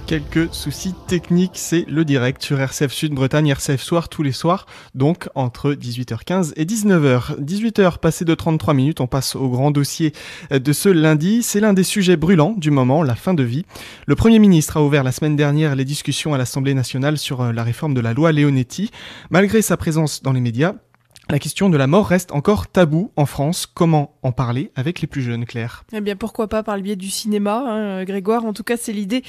quelques soucis techniques, c'est le direct sur RCF Sud Bretagne, RCF Soir tous les soirs, donc entre 18h15 et 19h. 18h passé de 33 minutes, on passe au grand dossier de ce lundi. C'est l'un des sujets brûlants du moment, la fin de vie. Le Premier ministre a ouvert la semaine dernière les discussions à l'Assemblée nationale sur la réforme de la loi Leonetti. Malgré sa présence dans les médias, la question de la mort reste encore taboue en France. Comment en parler avec les plus jeunes, Claire ? Eh bien, pourquoi pas par le biais du cinéma, Grégoire. En tout cas, c'est l'idée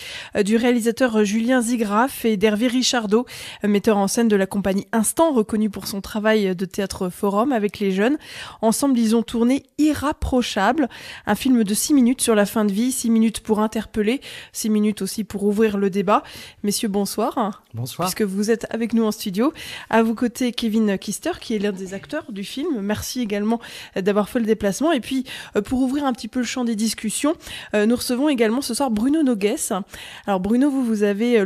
du réalisateur Julien Zigraf et d'Hervé Richardot, metteur en scène de la compagnie Instant, reconnu pour son travail de théâtre forum avec les jeunes. Ensemble, ils ont tourné Irrapprochable, un film de 6 minutes sur la fin de vie, 6 minutes pour interpeller, 6 minutes aussi pour ouvrir le débat. Messieurs, bonsoir. Bonsoir. Puisque vous êtes avec nous en studio. À vos côtés, Kevin Kister, qui est l'un des acteurs du film. Merci également d'avoir fait le déplacement. Et puis, pour ouvrir un petit peu le champ des discussions, nous recevons également ce soir Bruno Nogues. Alors Bruno, vous avez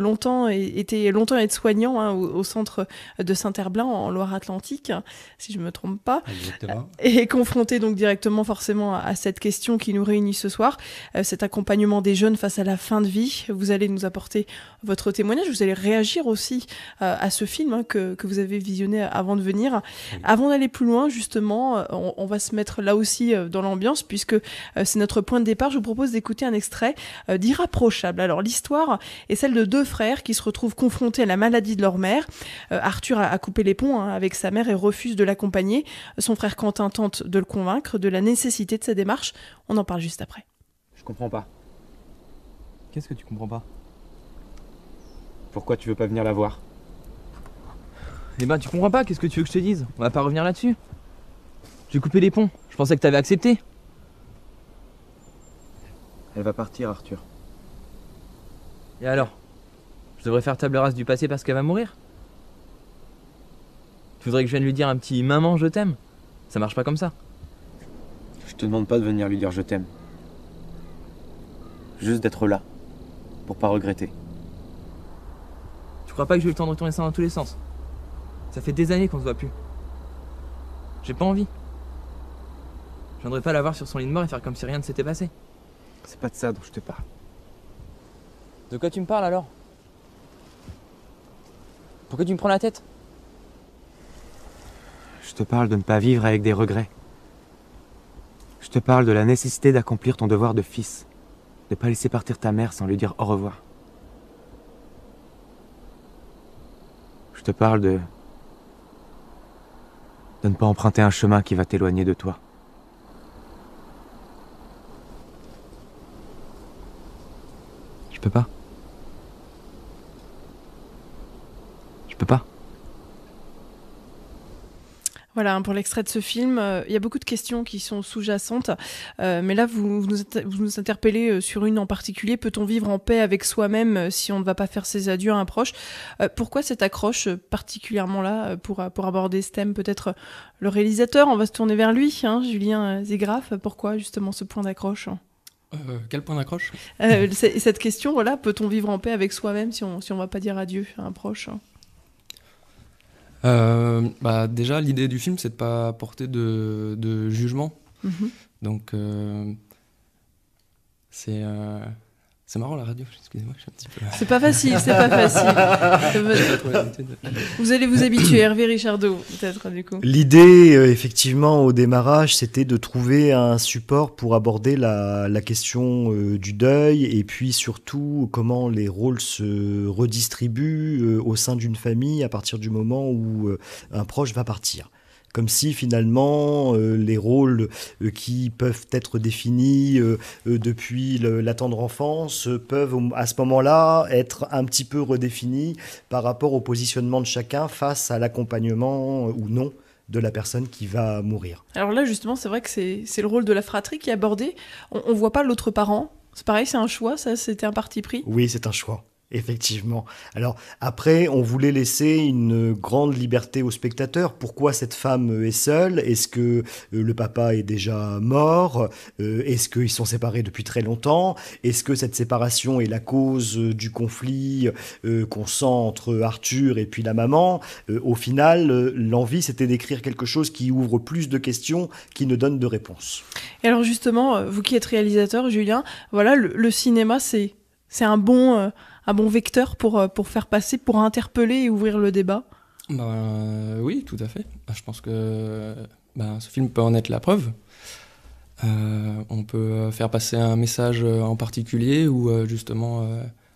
été longtemps aide-soignant au centre de Saint-Herblain en Loire-Atlantique, si je ne me trompe pas. Exactement. Et confronté donc directement forcément à cette question qui nous réunit ce soir, cet accompagnement des jeunes face à la fin de vie. Vous allez nous apporter votre témoignage, vous allez réagir aussi à ce film que vous avez visionné avant de venir. Oui. Avant d'aller plus loin, justement, on va se mettre là aussi dans l'ambiance, puisque c'est notre point de départ. Je vous propose d'écouter un extrait d'Irrapprochable. Alors, l'histoire est celle de 2 frères qui se retrouvent confrontés à la maladie de leur mère. Arthur a coupé les ponts avec sa mère et refuse de l'accompagner. Son frère Quentin tente de le convaincre de la nécessité de sa démarche. On en parle juste après. Je comprends pas. Qu'est-ce que tu comprends pas ? Pourquoi tu veux pas venir la voir ? Eh ben tu comprends pas, qu'est-ce que tu veux que je te dise ? On va pas revenir là-dessus. J'ai coupé les ponts, je pensais que t'avais accepté. Elle va partir, Arthur. Et alors ? Je devrais faire table rase du passé parce qu'elle va mourir ? Tu voudrais que je vienne lui dire un petit « Maman, je t'aime » ? Ça marche pas comme ça. Je te demande pas de venir lui dire « Je t'aime ». Juste d'être là, pour pas regretter. Tu crois pas que je vais le temps de retourner ça dans tous les sens ? Ça fait des années qu'on se voit plus. J'ai pas envie. Je viendrai pas la voir sur son lit de mort et faire comme si rien ne s'était passé. C'est pas de ça dont je te parle. De quoi tu me parles alors ? Pourquoi tu me prends la tête ? Je te parle de ne pas vivre avec des regrets. Je te parle de la nécessité d'accomplir ton devoir de fils. De pas laisser partir ta mère sans lui dire au revoir. Je te parle de ne pas emprunter un chemin qui va t'éloigner de toi. Je peux pas. Je peux pas. Voilà, pour l'extrait de ce film, il y a beaucoup de questions qui sont sous-jacentes, mais là, vous nous interpellez sur une en particulier. Peut-on vivre en paix avec soi-même si on ne va pas faire ses adieux à un proche ? Pourquoi cette accroche particulièrement là pour aborder ce thème ? Peut-être le réalisateur, on va se tourner vers lui, Julien Zigraf. Pourquoi justement ce point d'accroche ? Quel point d'accroche ? Cette question, voilà, peut-on vivre en paix avec soi-même si on va pas dire adieu à un proche ? Déjà, l'idée du film, c'est de pas porter de jugement. Mm-hmm. Donc, c'est marrant la radio, excusez-moi, je suis un petit peu... C'est pas facile. Vous allez vous habituer, Hervé Richardot, peut-être, du coup. L'idée, effectivement, au démarrage, c'était de trouver un support pour aborder la question du deuil et puis surtout comment les rôles se redistribuent au sein d'une famille à partir du moment où un proche va partir. Comme si finalement les rôles qui peuvent être définis depuis la tendre enfance peuvent à ce moment-là être un petit peu redéfinis par rapport au positionnement de chacun face à l'accompagnement ou non de la personne qui va mourir. Alors là justement c'est vrai que c'est le rôle de la fratrie qui est abordé. On voit pas l'autre parent. C'est pareil, c'est un choix, ça c'était un parti pris ? Oui, c'est un choix. Effectivement. Alors après, on voulait laisser une grande liberté au spectateur. Pourquoi cette femme est seule ? Est-ce que le papa est déjà mort ? Est-ce qu'ils sont séparés depuis très longtemps ? Est-ce que cette séparation est la cause du conflit qu'on sent entre Arthur et puis la maman ? Au final, l'envie, c'était d'écrire quelque chose qui ouvre plus de questions, qui ne donne de réponses. Et alors justement, vous qui êtes réalisateur, Julien, voilà, le cinéma, c'est un bon un bon vecteur pour faire passer, pour interpeller et ouvrir le débat? Oui, tout à fait. Je pense que ce film peut en être la preuve. On peut faire passer un message en particulier ou justement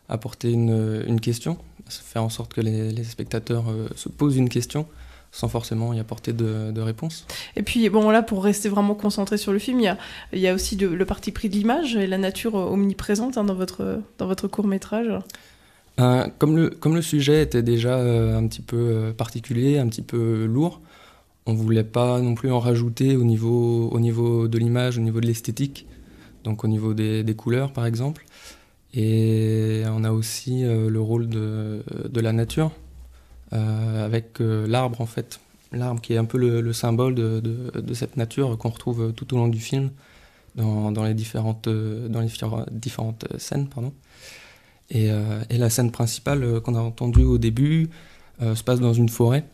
apporter une question, faire en sorte que les spectateurs se posent une question sans forcément y apporter de réponse. Et puis, bon, là, pour rester vraiment concentré sur le film, il y a aussi le parti pris de l'image et la nature omniprésente dans votre court-métrage. Comme le sujet était déjà un petit peu particulier, un petit peu lourd, on ne voulait pas non plus en rajouter au niveau de l'image, au niveau de l'esthétique, donc au niveau des couleurs, par exemple. Et on a aussi le rôle de la nature, avec l'arbre, en fait. L'arbre qui est un peu le symbole de cette nature qu'on retrouve tout au long du film, dans les différentes scènes. Pardon. Et la scène principale qu'on a entendue au début se passe dans une forêt.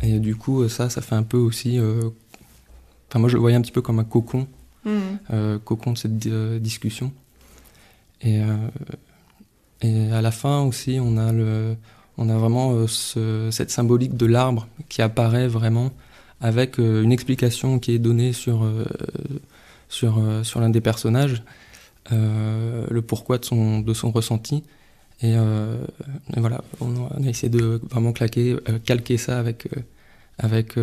Et du coup, ça fait un peu aussi... moi, je le voyais un petit peu comme un cocon, cocon de cette discussion. Et à la fin aussi, on a vraiment cette symbolique de l'arbre qui apparaît vraiment avec une explication qui est donnée sur l'un des personnages, le pourquoi de son ressenti. Et voilà, on a essayé de vraiment calquer ça avec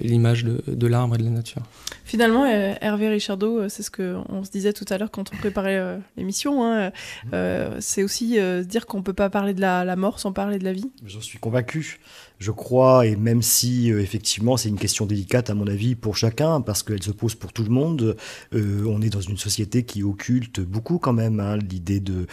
l'image de l'arbre et de la nature. Finalement, Hervé Richardot, c'est ce qu'on se disait tout à l'heure quand on préparait l'émission, hein, c'est aussi dire qu'on ne peut pas parler de la mort sans parler de la vie. J'en suis convaincu. Je crois, et même si effectivement c'est une question délicate à mon avis pour chacun, parce qu'elle se pose pour tout le monde, on est dans une société qui occulte beaucoup quand même l'idée de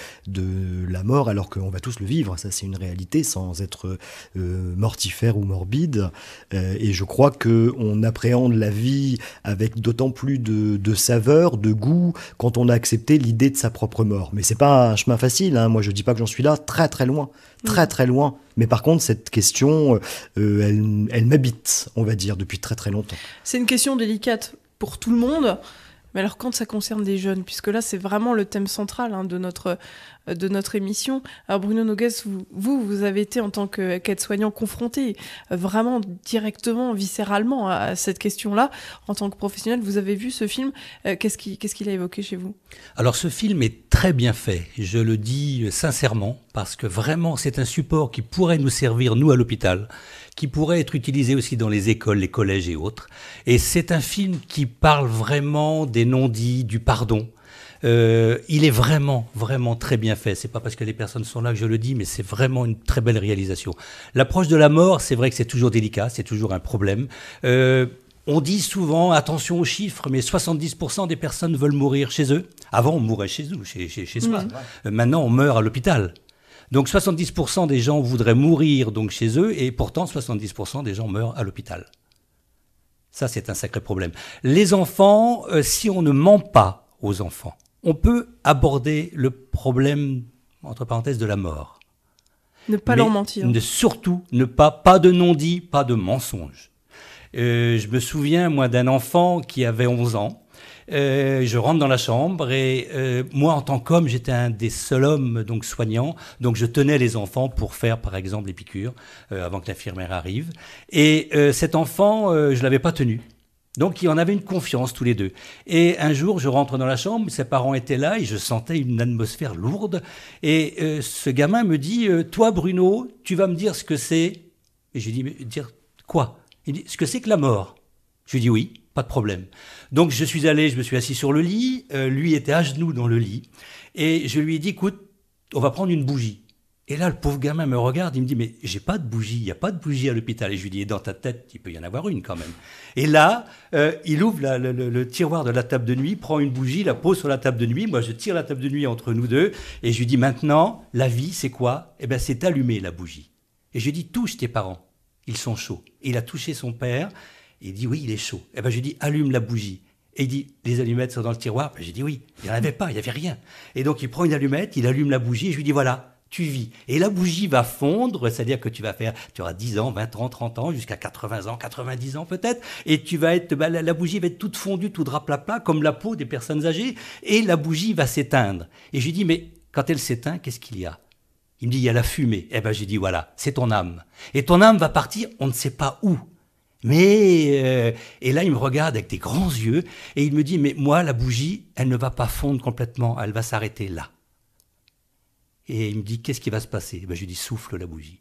la mort, alors qu'on va tous le vivre, ça c'est une réalité, sans être mortifère ou morbide, et je crois qu'on appréhende la vie avec d'autant plus de saveur, de goût, quand on a accepté l'idée de sa propre mort. Mais c'est pas un chemin facile, moi je dis pas que j'en suis là, très très loin, très loin. Mais par contre, cette question, elle m'habite, on va dire, depuis très très longtemps. C'est une question délicate pour tout le monde, mais alors quand ça concerne des jeunes, puisque là c'est vraiment le thème central de notre émission. Alors Bruno Noguès, vous avez été en tant qu'aide-soignant confronté vraiment directement, viscéralement à cette question-là. En tant que professionnel, vous avez vu ce film. Qu'est-ce qu'il a évoqué chez vous? Alors ce film est très bien fait, je le dis sincèrement, parce que vraiment c'est un support qui pourrait nous servir, nous à l'hôpital, qui pourrait être utilisé aussi dans les écoles, les collèges et autres. Et c'est un film qui parle vraiment des non-dits, du pardon. Il est vraiment, vraiment très bien fait. C'est pas parce que les personnes sont là que je le dis, mais c'est vraiment une très belle réalisation. L'approche de la mort, c'est vrai que c'est toujours délicat, c'est toujours un problème. On dit souvent, attention aux chiffres, mais 70% des personnes veulent mourir chez eux. Avant, on mourait chez nous, chez soi. Maintenant, on meurt à l'hôpital. Donc 70% des gens voudraient mourir donc chez eux, et pourtant 70% des gens meurent à l'hôpital. Ça, c'est un sacré problème. Les enfants, si on ne ment pas aux enfants, on peut aborder le problème, entre parenthèses, de la mort. Ne pas leur mentir. Surtout, pas de non-dit, pas de mensonge. Je me souviens, moi, d'un enfant qui avait 11 ans. Je rentre dans la chambre et moi, en tant qu'homme, j'étais un des seuls hommes donc soignants. Donc, je tenais les enfants pour faire, par exemple, les piqûres avant que l'infirmière arrive. Et cet enfant, je l'avais pas tenu. Donc, il en avait une confiance tous les deux. Et un jour, je rentre dans la chambre, ses parents étaient là et je sentais une atmosphère lourde. Et ce gamin me dit, toi, Bruno, tu vas me dire ce que c'est. Et je lui dis, mais dire quoi? Il dit, ce que c'est que la mort. Je lui dis oui, pas de problème. Donc, je suis allé, je me suis assis sur le lit. Lui était à genoux dans le lit. Et je lui ai dit, écoute, on va prendre une bougie. Et là, le pauvre gamin me regarde, il me dit, mais j'ai pas de bougie, il n'y a pas de bougie à l'hôpital. Et je lui dis, dans ta tête, il peut y en avoir une quand même. Et là, il ouvre le tiroir de la table de nuit, prend une bougie, la pose sur la table de nuit. Moi, je tire la table de nuit entre nous deux. Et je lui dis, maintenant, la vie, c'est quoi? Eh bien, c'est allumer la bougie. Et je lui dis, touche tes parents, ils sont chauds. Et il a touché son père, et il dit, oui, il est chaud. Eh bien, je lui dis, allume la bougie. Et il dit, les allumettes sont dans le tiroir. Ben, j'ai dit, oui, il n'y en avait pas, il n'y avait rien. Et donc, il prend une allumette, il allume la bougie, et je lui dis, voilà. Tu vis. Et la bougie va fondre, c'est-à-dire que tu auras 10 ans, 20 ans, 30 ans, jusqu'à 80 ans, 90 ans peut-être, et tu vas être, la bougie va être toute fondue, tout draplapla, comme la peau des personnes âgées, et la bougie va s'éteindre. Et je lui dis, mais quand elle s'éteint, qu'est-ce qu'il y a? Il me dit, il y a la fumée. Eh ben, j'ai dit, voilà, c'est ton âme. Et ton âme va partir, on ne sait pas où. Mais, et là, il me regarde avec des grands yeux, et il me dit, mais moi, la bougie, elle ne va pas fondre complètement, elle va s'arrêter là. Et il me dit, qu'est-ce qui va se passer? Ben, je lui dis, souffle la bougie.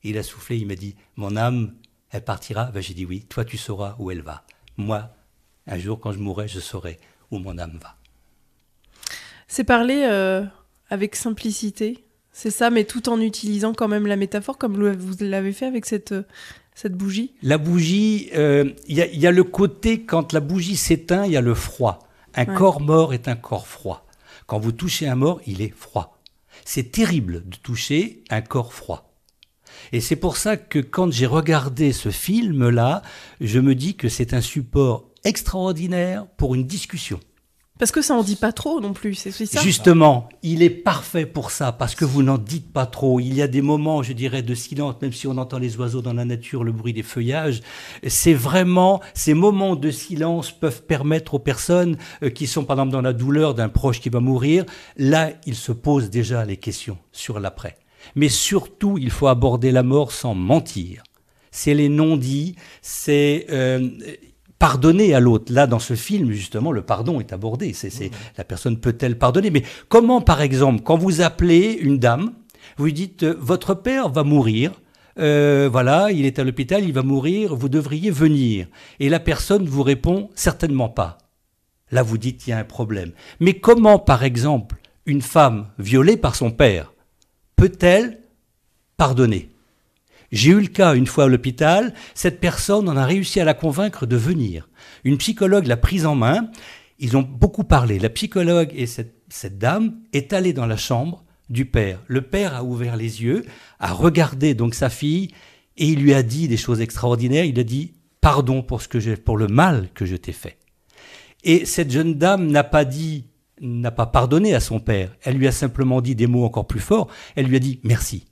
Et il a soufflé, il m'a dit, mon âme, elle partira? Ben, j'ai dit, oui, toi, tu sauras où elle va. Moi, un jour, quand je mourrai, je saurai où mon âme va. C'est parler avec simplicité, c'est ça, mais tout en utilisant quand même la métaphore, comme vous l'avez fait avec cette bougie. La bougie, y a le côté, quand la bougie s'éteint, il y a le froid. Un corps mort est un corps froid. Quand vous touchez un mort, il est froid. C'est terrible de toucher un corps froid. Et c'est pour ça que quand j'ai regardé ce film-là, je me dis que c'est un support extraordinaire pour une discussion. Parce que ça en dit pas trop non plus, c'est ça. Justement, il est parfait pour ça, parce que vous n'en dites pas trop. Il y a des moments, je dirais, de silence, même si on entend les oiseaux dans la nature, le bruit des feuillages. C'est vraiment, ces moments de silence peuvent permettre aux personnes qui sont, par exemple, dans la douleur d'un proche qui va mourir, là, ils se posent déjà les questions sur l'après. Mais surtout, il faut aborder la mort sans mentir. C'est les non-dits, c'est... pardonner à l'autre. Là, dans ce film, justement, le pardon est abordé. La personne peut-elle pardonner? Mais comment, par exemple, quand vous appelez une dame, vous lui dites « Votre père va mourir, voilà, il est à l'hôpital, il va mourir, vous devriez venir. » Et la personne vous répond « Certainement pas. » Là, vous dites « Il y a un problème. » Mais comment, par exemple, une femme violée par son père peut-elle pardonner? J'ai eu le cas une fois à l'hôpital, cette personne, on a réussi à la convaincre de venir. Une psychologue l'a prise en main, ils ont beaucoup parlé. La psychologue et cette dame est allée dans la chambre du père. Le père a ouvert les yeux, a regardé donc sa fille et il lui a dit des choses extraordinaires. Il a dit « Pardon pour le mal que je t'ai fait ». Et cette jeune dame n'a pas pardonné à son père. Elle lui a simplement dit des mots encore plus forts. Elle lui a dit « Merci ».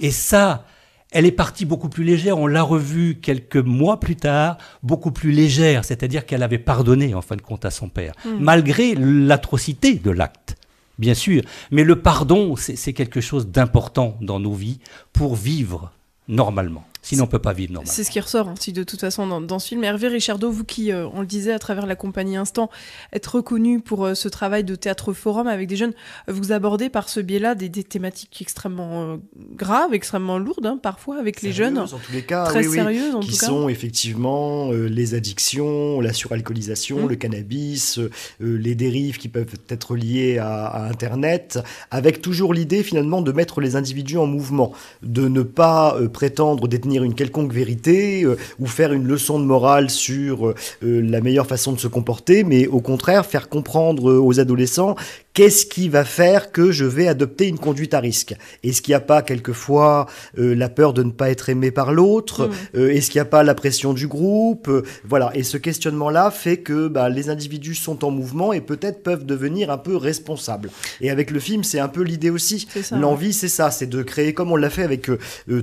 Et ça, elle est partie beaucoup plus légère. On l'a revue quelques mois plus tard, beaucoup plus légère. C'est-à-dire qu'elle avait pardonné, en fin de compte, à son père. Malgré l'atrocité de l'acte, bien sûr. Mais le pardon, c'est quelque chose d'important dans nos vies pour vivre normalement. Sinon, on ne peut pas vivre normalement. C'est ce qui ressort aussi de toute façon dans ce film. Hervé Richardot, vous qui, on le disait à travers la compagnie Instant, êtes reconnu pour ce travail de théâtre forum avec des jeunes, vous abordez par ce biais-là des thématiques extrêmement graves, extrêmement lourdes, hein, parfois, avec les jeunes. En tous les cas, très sérieuses, en tout cas. Qui sont effectivement les addictions, la suralcoolisation, le cannabis, les dérives qui peuvent être liées à Internet, avec toujours l'idée finalement de mettre les individus en mouvement, de ne pas prétendre détenir une quelconque vérité ou faire une leçon de morale sur la meilleure façon de se comporter, mais au contraire faire comprendre aux adolescents qu'est-ce qui va faire que je vais adopter une conduite à risque. Est-ce qu'il n'y a pas quelquefois la peur de ne pas être aimé par l'autre? Est-ce qu'il n'y a pas la pression du groupe? Voilà. Et ce questionnement-là fait que les individus sont en mouvement et peut-être peuvent devenir un peu responsables. Et avec le film, c'est un peu l'idée aussi. L'envie, c'est ça, c'est de créer, comme on l'a fait avec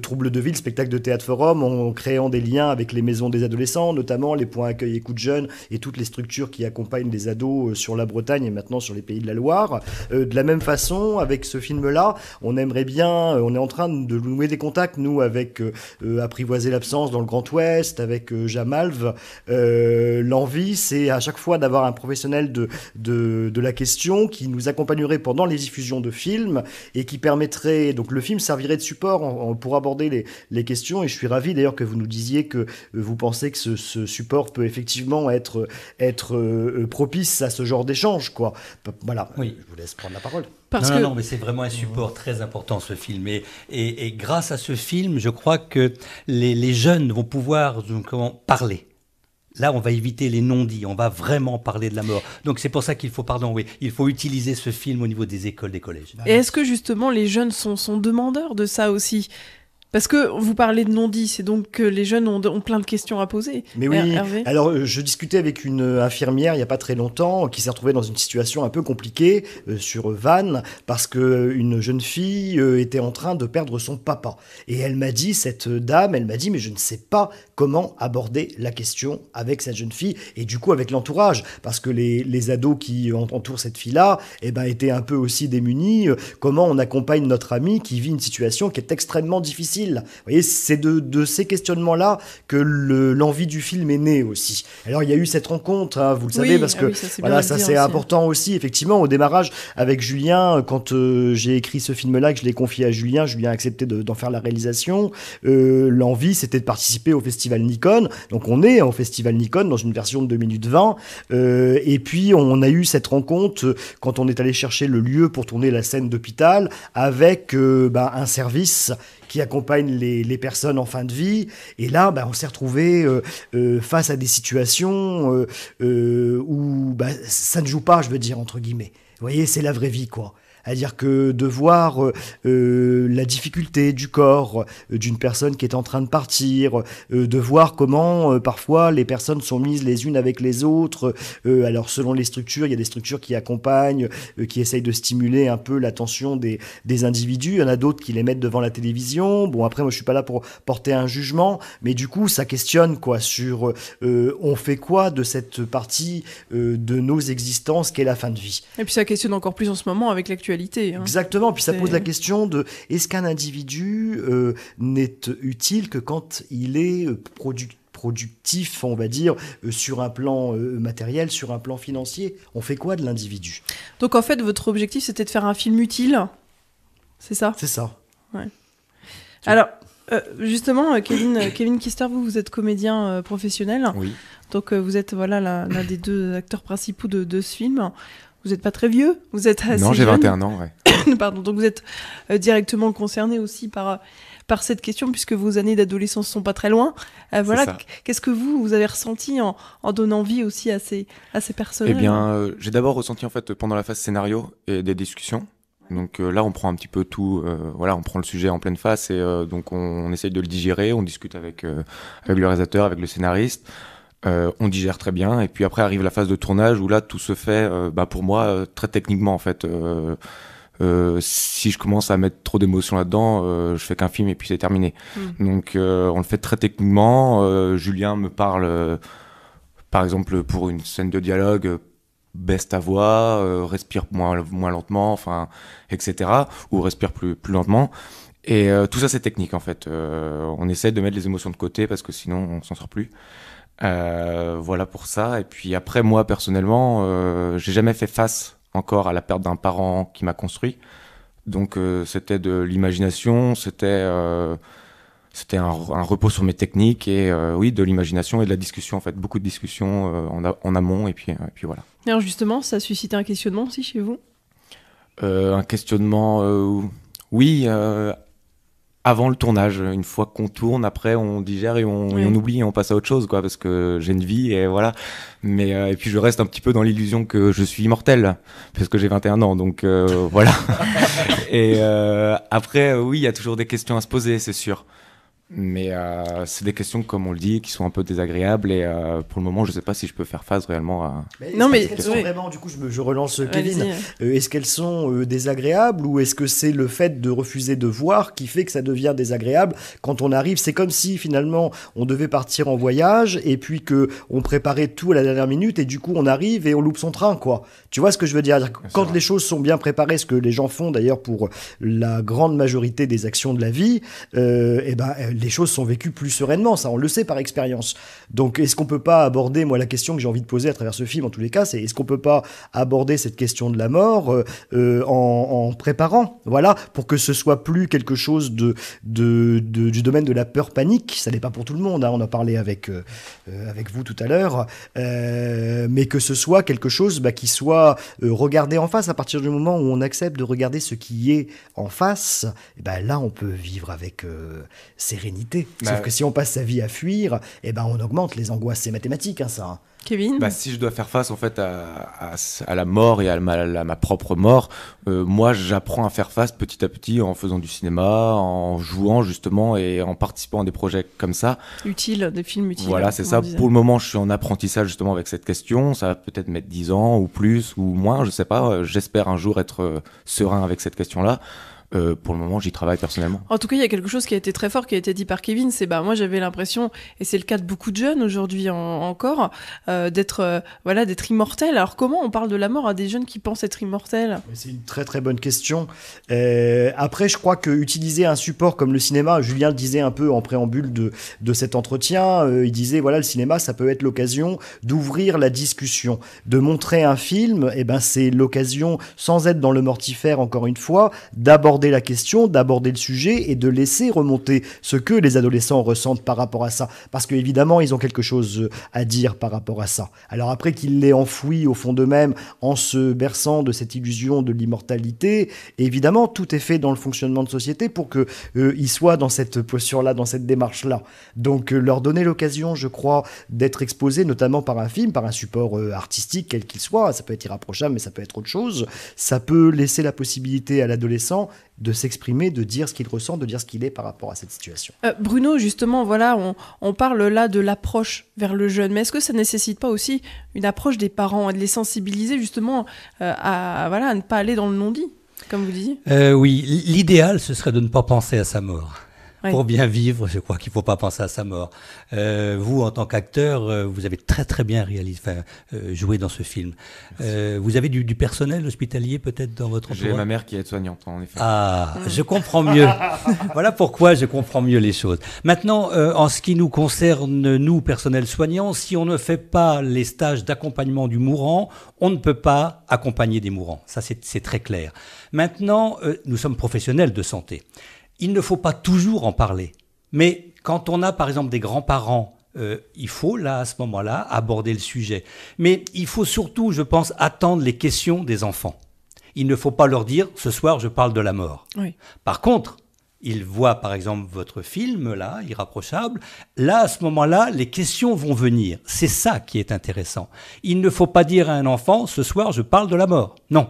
Trouble de Ville, spectacle de théâtre forum, en créant des liens avec les maisons des adolescents, notamment les points accueil écoute jeunes et toutes les structures qui accompagnent les ados sur la Bretagne et maintenant sur les Pays de la Loire. De la même façon, avec ce film-là, on aimerait bien, on est en train de nouer des contacts, nous, avec Apprivoiser l'absence dans le Grand Ouest, avec Jamalv. L'envie, c'est à chaque fois d'avoir un professionnel de la question qui nous accompagnerait pendant les diffusions de films et qui permettrait, donc le film servirait de support pour aborder les questions. Et je suis ravi d'ailleurs que vous nous disiez que vous pensez que ce support peut effectivement être propice à ce genre d'échange, quoi. Voilà, oui. Je vous laisse prendre la parole. Non, mais c'est vraiment un support très important, ce film. Et grâce à ce film, je crois que les jeunes vont pouvoir parler. Là, on va éviter les non-dits, on va vraiment parler de la mort. Donc c'est pour ça qu'il faut, il faut utiliser ce film au niveau des écoles, des collèges. Et est-ce que justement les jeunes sont demandeurs de ça aussi ? Parce que vous parlez de non-dit, c'est donc que les jeunes ont plein de questions à poser. Mais oui, Hervé. alors je discutais avec une infirmière il n'y a pas très longtemps qui s'est retrouvée dans une situation un peu compliquée sur Vannes parce qu'une jeune fille était en train de perdre son papa. Et elle m'a dit, cette dame, elle m'a dit, mais je ne sais pas comment aborder la question avec cette jeune fille et du coup avec l'entourage. Parce que les ados qui entourent cette fille-là étaient un peu aussi démunis. Comment on accompagne notre amie qui vit une situation qui est extrêmement difficile. Vous voyez, c'est de ces questionnements-là que l'envie du film est née aussi. Alors, il y a eu cette rencontre, hein, vous le savez, parce que ça c'est important aussi, effectivement, au démarrage avec Julien, quand j'ai écrit ce film-là, que je l'ai confié à Julien, Julien a accepté d'en faire la réalisation. L'envie, c'était de participer au Festival Nikon. Donc, on est au Festival Nikon dans une version de 2 minutes 20. Et puis, on a eu cette rencontre quand on est allé chercher le lieu pour tourner la scène d'hôpital avec un service qui accompagne les personnes en fin de vie. Et là, on s'est retrouvé face à des situations où ça ne joue pas, je veux dire, entre guillemets. Vous voyez, c'est la vraie vie, quoi. C'est-à-dire que de voir la difficulté du corps d'une personne qui est en train de partir, de voir comment parfois les personnes sont mises les unes avec les autres. Alors selon les structures, il y a des structures qui accompagnent, qui essayent de stimuler un peu l'attention des individus. Il y en a d'autres qui les mettent devant la télévision. Bon, après, moi, je suis pas là pour porter un jugement, mais du coup, ça questionne quoi sur on fait quoi de cette partie de nos existences qu'est la fin de vie. Et puis ça questionne encore plus en ce moment avec l'actualité. Exactement, puis ça pose la question de est-ce qu'un individu n'est utile que quand il est productif, on va dire, sur un plan matériel, sur un plan financier. On fait quoi de l'individu ? Donc en fait, votre objectif, c'était de faire un film utile, c'est ça ? C'est ça. Ouais. Alors, justement, Kevin Kister, vous êtes comédien professionnel. Oui. Donc vous êtes l'un des 2 acteurs principaux de ce film. Vous n'êtes pas très vieux, vous êtes assez Non, j'ai jeune. 21 ans, ouais. Pardon, donc vous êtes directement concerné aussi par cette question, puisque vos années d'adolescence sont pas très loin. Voilà, qu'est-ce que vous avez ressenti en donnant vie aussi à ces personnages ? Eh bien, j'ai d'abord ressenti en fait pendant la phase scénario et des discussions. Donc là, on prend un petit peu tout, on prend le sujet en pleine face et donc on essaye de le digérer, on discute avec le réalisateur, avec le scénariste. On digère très bien et puis après arrive la phase de tournage où là tout se fait pour moi très techniquement en fait. Si je commence à mettre trop d'émotions là-dedans, je fais qu'un film et puis c'est terminé. Donc on le fait très techniquement. Julien me parle par exemple pour une scène de dialogue, baisse ta voix, respire moins lentement, enfin etc. ou respire plus lentement. Et tout ça c'est technique en fait. On essaie de mettre les émotions de côté parce que sinon on s'en sort plus. Voilà pour ça. Et puis après, moi personnellement, j'ai jamais fait face encore à la perte d'un parent qui m'a construit. Donc c'était de l'imagination, c'était un repos sur mes techniques et oui, de l'imagination et de la discussion en fait, beaucoup de discussions en amont et puis voilà. Alors justement, ça a suscité un questionnement aussi chez vous ? Un questionnement, oui. Avant le tournage, une fois qu'on tourne, après on digère et on oublie et on passe à autre chose, quoi, parce que j'ai une vie et voilà. Mais et puis je reste un petit peu dans l'illusion que je suis immortel, parce que j'ai 21 ans, donc voilà. Et après, oui, il y a toujours des questions à se poser, c'est sûr. Mais c'est des questions, comme on le dit, qui sont un peu désagréables et pour le moment, je sais pas si je peux faire face réellement à... Est-ce qu'elles sont vraiment, du coup, je relance Kevin, est-ce qu'elles sont désagréables ou est-ce que c'est le fait de refuser de voir qui fait que ça devient désagréable quand on arrive? C'est comme si finalement on devait partir en voyage et puis qu'on préparait tout à la dernière minute et du coup on arrive et on loupe son train, quoi. Tu vois ce que je veux dire? Quand les choses sont bien préparées, ce que les gens font d'ailleurs pour la grande majorité des actions de la vie, les choses sont vécues plus sereinement, ça on le sait par expérience. Donc est-ce qu'on peut pas aborder, moi la question que j'ai envie de poser à travers ce film en tous les cas, c'est est-ce qu'on peut pas aborder cette question de la mort en préparant, voilà, pour que ce soit plus quelque chose du domaine de la peur panique. Ça n'est pas pour tout le monde, hein, on a parlé avec vous tout à l'heure, mais que ce soit quelque chose qui soit regardé en face. À partir du moment où on accepte de regarder ce qui est en face, là on peut vivre avec sérénité sérénité. Sauf que si on passe sa vie à fuir, eh ben on augmente les angoisses. C'est mathématique, hein, ça. Kevin? Si je dois faire face en fait à la mort et à ma propre mort, moi j'apprends à faire face petit à petit en faisant du cinéma, en jouant justement et en participant à des projets comme ça. Utiles, des films utiles. Voilà, c'est ça. Pour le moment, je suis en apprentissage justement avec cette question. Ça va peut-être mettre 10 ans ou plus ou moins, je sais pas. J'espère un jour être serein avec cette question-là. Pour le moment, j'y travaille personnellement. En tout cas, il y a quelque chose qui a été très fort, qui a été dit par Kevin. C'est moi, j'avais l'impression, et c'est le cas de beaucoup de jeunes aujourd'hui encore, d'être immortel. Alors comment on parle de la mort à des jeunes qui pensent être immortels? C'est une très très bonne question. Après, je crois que utiliser un support comme le cinéma, Julien le disait un peu en préambule de cet entretien, il disait voilà, le cinéma, ça peut être l'occasion d'ouvrir la discussion, de montrer un film. Et ben, c'est l'occasion, sans être dans le mortifère encore une fois, d'aborder la question, d'aborder le sujet et de laisser remonter ce que les adolescents ressentent par rapport à ça. Parce qu'évidemment, ils ont quelque chose à dire par rapport à ça. Alors après qu'ils l'aient enfoui au fond d'eux-mêmes en se berçant de cette illusion de l'immortalité, évidemment, tout est fait dans le fonctionnement de société pour qu'ils soient dans cette posture-là, dans cette démarche-là. Donc leur donner l'occasion, je crois, d'être exposés, notamment par un film, par un support artistique, quel qu'il soit, ça peut être irrapprochable, mais ça peut être autre chose, ça peut laisser la possibilité à l'adolescent de s'exprimer, de dire ce qu'il ressent, de dire ce qu'il est par rapport à cette situation. Bruno, justement, voilà, on parle là de l'approche vers le jeune, mais est-ce que ça nécessite pas aussi une approche des parents et de les sensibiliser justement à ne pas aller dans le non-dit, comme vous disiez? Oui, l'idéal, ce serait de ne pas penser à sa mort. Ouais. Pour bien vivre, je crois qu'il ne faut pas penser à sa mort. Vous, en tant qu'acteur, vous avez très très bien joué dans ce film. Vous avez du personnel hospitalier peut-être dans votre entourage? J'ai ma mère qui est aide-soignante, en effet. Ah, je comprends mieux. Voilà pourquoi je comprends mieux les choses. Maintenant, en ce qui nous concerne, nous, personnel soignant, si on ne fait pas les stages d'accompagnement du mourant, on ne peut pas accompagner des mourants. Ça, c'est très clair. Maintenant, nous sommes professionnels de santé. Il ne faut pas toujours en parler. Mais quand on a, par exemple, des grands-parents, il faut, là, à ce moment-là, aborder le sujet. Mais il faut surtout, je pense, attendre les questions des enfants. Il ne faut pas leur dire « ce soir, je parle de la mort Oui. ». Par contre, ils voient, par exemple, votre film, là, Irrapprochable. Là, à ce moment-là, les questions vont venir. C'est ça qui est intéressant. Il ne faut pas dire à un enfant « ce soir, je parle de la mort ». Non.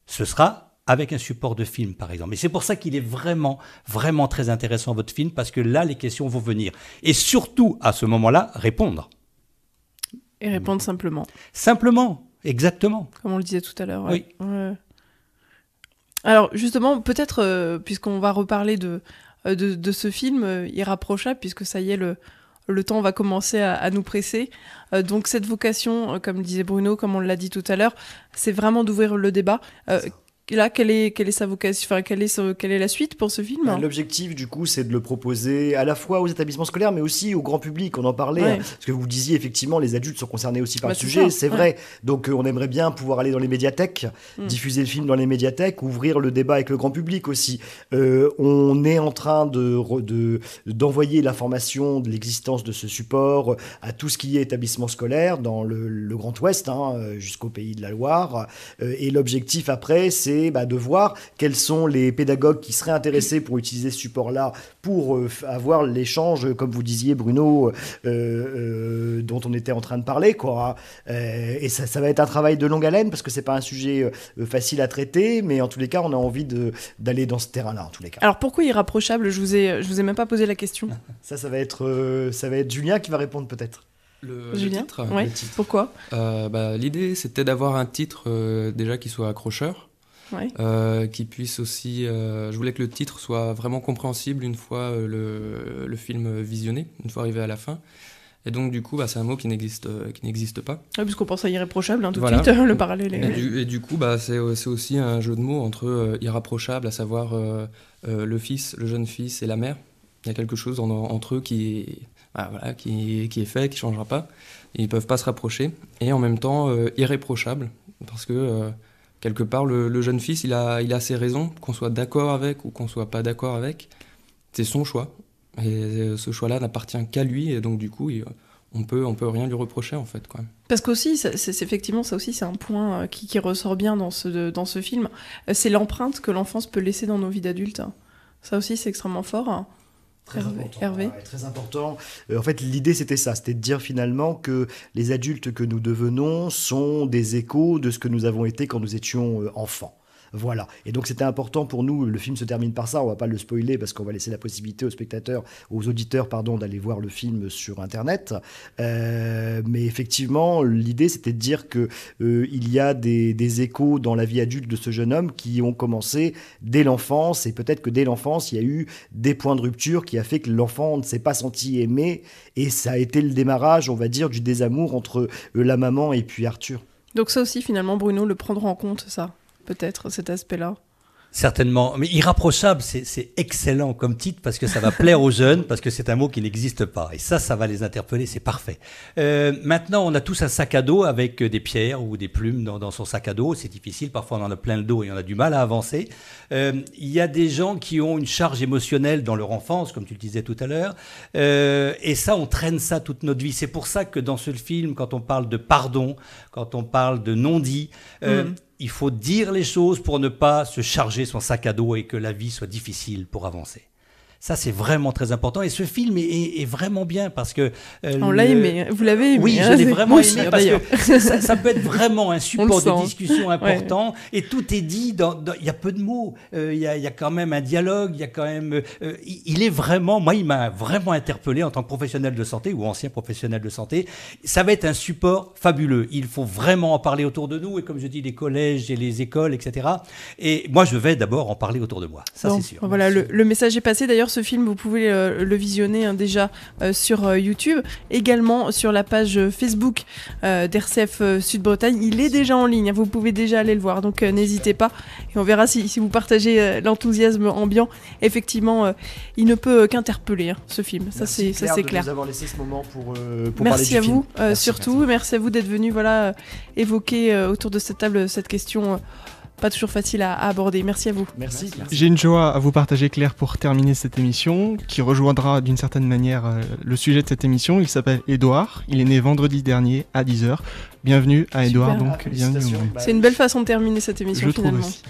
Ce sera avec un support de film, par exemple. Et c'est pour ça qu'il est vraiment, vraiment très intéressant, votre film, parce que là, les questions vont venir. Et surtout, à ce moment-là, répondre. Et répondre simplement. Simplement, exactement. Comme on le disait tout à l'heure. Ouais. Oui. Ouais. Alors, justement, peut-être, puisqu'on va reparler de ce film Irrapprochable, puisque ça y est, le temps va commencer à nous presser. Donc, cette vocation, comme disait Bruno, comme on l'a dit tout à l'heure, c'est vraiment d'ouvrir le débat. Là, quelle est sa vocation, enfin, quelle est la suite pour ce film? L'objectif, du coup, c'est de le proposer à la fois aux établissements scolaires, mais aussi au grand public. On en parlait, Ouais. hein, parce que vous disiez, effectivement, les adultes sont concernés aussi par le C'est sujet, ça, c'est vrai. Donc, on aimerait bien pouvoir aller dans les médiathèques, diffuser le film dans les médiathèques, ouvrir le débat avec le grand public aussi. On est en train d'envoyer l'information de l'existence de ce support à tout ce qui est établissement scolaire dans le Grand Ouest, jusqu'au Pays de la Loire. Et l'objectif après, c'est de voir quels sont les pédagogues qui seraient intéressés pour utiliser ce support-là, pour avoir l'échange, comme vous disiez, Bruno, dont on était en train de parler, quoi. Et ça va être un travail de longue haleine, parce que c'est pas un sujet facile à traiter, mais en tous les cas, on a envie d'aller dans ce terrain-là, en tous les cas. Alors, pourquoi Irrapprochable? Je vous ai même pas posé la question. Ça va être Julien qui va répondre, peut-être. Julien, le titre, ouais. le titre. Pourquoi? L'idée, c'était d'avoir un titre déjà qui soit accrocheur. Ouais. Qui puisse aussi... je voulais que le titre soit vraiment compréhensible une fois le film visionné, une fois arrivé à la fin. Et donc, du coup, c'est un mot qui n'existe pas. Ouais, puisqu'on pense à Irréprochable, tout Voilà. de suite, le parallèle est... Et du coup, c'est aussi un jeu de mots entre irrapprochable, à savoir le fils, le jeune fils et la mère. Il y a quelque chose entre eux qui est fait, qui ne changera pas. Et ils ne peuvent pas se rapprocher. Et en même temps, irréprochable, parce que... quelque part, le jeune fils, il a ses raisons, qu'on soit d'accord avec ou qu'on soit pas d'accord avec. C'est son choix. Et ce choix-là n'appartient qu'à lui. Et donc, du coup, on peut rien lui reprocher, en fait, quoi. Parce qu'aussi, effectivement, ça aussi, c'est un point qui ressort bien dans ce film. C'est l'empreinte que l'enfance peut laisser dans nos vies d'adultes. Ça aussi, c'est extrêmement fort. Très important. Hervé. Ouais, très important. En fait, l'idée, c'était ça. C'était de dire finalement que les adultes que nous devenons sont des échos de ce que nous avons été quand nous étions enfants. Voilà. Et donc, c'était important pour nous. Le film se termine par ça. On va pas le spoiler parce qu'on va laisser la possibilité aux auditeurs, d'aller voir le film sur Internet. Mais effectivement, l'idée, c'était de dire que il y a des échos dans la vie adulte de ce jeune homme qui ont commencé dès l'enfance. Et peut-être que dès l'enfance, il y a eu des points de rupture qui a fait que l'enfant ne s'est pas senti aimé. Et ça a été le démarrage, on va dire, du désamour entre la maman et puis Arthur. Donc ça aussi, finalement, Bruno le prendra en compte, ça, peut-être, cet aspect-là. Certainement, mais irrapprochable, c'est excellent comme titre parce que ça va plaire aux jeunes, parce que c'est un mot qui n'existe pas. Et ça va les interpeller, c'est parfait. Maintenant, on a tous un sac à dos avec des pierres ou des plumes dans son sac à dos. C'est difficile, parfois on en a plein le dos et on a du mal à avancer. Il y a des gens qui ont une charge émotionnelle dans leur enfance, comme tu le disais tout à l'heure. Et ça, on traîne ça toute notre vie. C'est pour ça que dans ce film, quand on parle de pardon, quand on parle de non-dit, il faut dire les choses pour ne pas se charger son sac à dos et que la vie soit difficile pour avancer. Ça, c'est vraiment très important. Et ce film est vraiment bien parce que... on l'a aimé. Vous l'avez aimé. Oui, je l'ai vraiment aimé parce que ça peut être vraiment un support de discussion important. Ouais. Et tout est dit. Il y a peu de mots. Il y a quand même un dialogue. Il y a quand même... il est vraiment... Moi, il m'a vraiment interpellé en tant que professionnel de santé ou ancien professionnel de santé. Ça va être un support fabuleux. Il faut vraiment en parler autour de nous. Et comme je dis, les collèges et les écoles, etc. Et moi, je vais d'abord en parler autour de moi. Ça, c'est sûr. Voilà, le message est passé. D'ailleurs, ce film, vous pouvez le visionner déjà sur YouTube, également sur la page Facebook d'RCF Sud-Bretagne. Il est déjà en ligne, vous pouvez déjà aller le voir, donc n'hésitez pas. Et on verra si vous partagez l'enthousiasme ambiant. Effectivement, il ne peut qu'interpeller ce film. Merci ça c'est clair. De nous avoir laissé ce moment pour merci parler du film. Merci à vous d'être venu évoquer autour de cette table cette question. Pas toujours facile à aborder. Merci à vous. Merci. J'ai une joie à vous partager, Claire, pour terminer cette émission, qui rejoindra d'une certaine manière le sujet de cette émission. Il s'appelle Édouard. Il est né vendredi dernier à 10h. Bienvenue à Édouard. Donc, bienvenue. C'est une belle façon de terminer cette émission, finalement. Trouve aussi.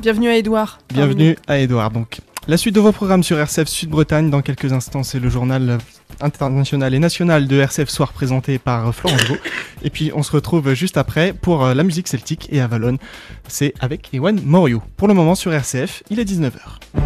Bienvenue à Édouard. Bienvenue à Édouard. Donc, la suite de vos programmes sur RCF Sud-Bretagne. Dans quelques instants, c'est le journal international et national de RCF Soir présenté par Florence Gau. Et puis on se retrouve juste après pour la musique celtique et Avalon. C'est avec Ewan Morio. Pour le moment sur RCF, il est 19h.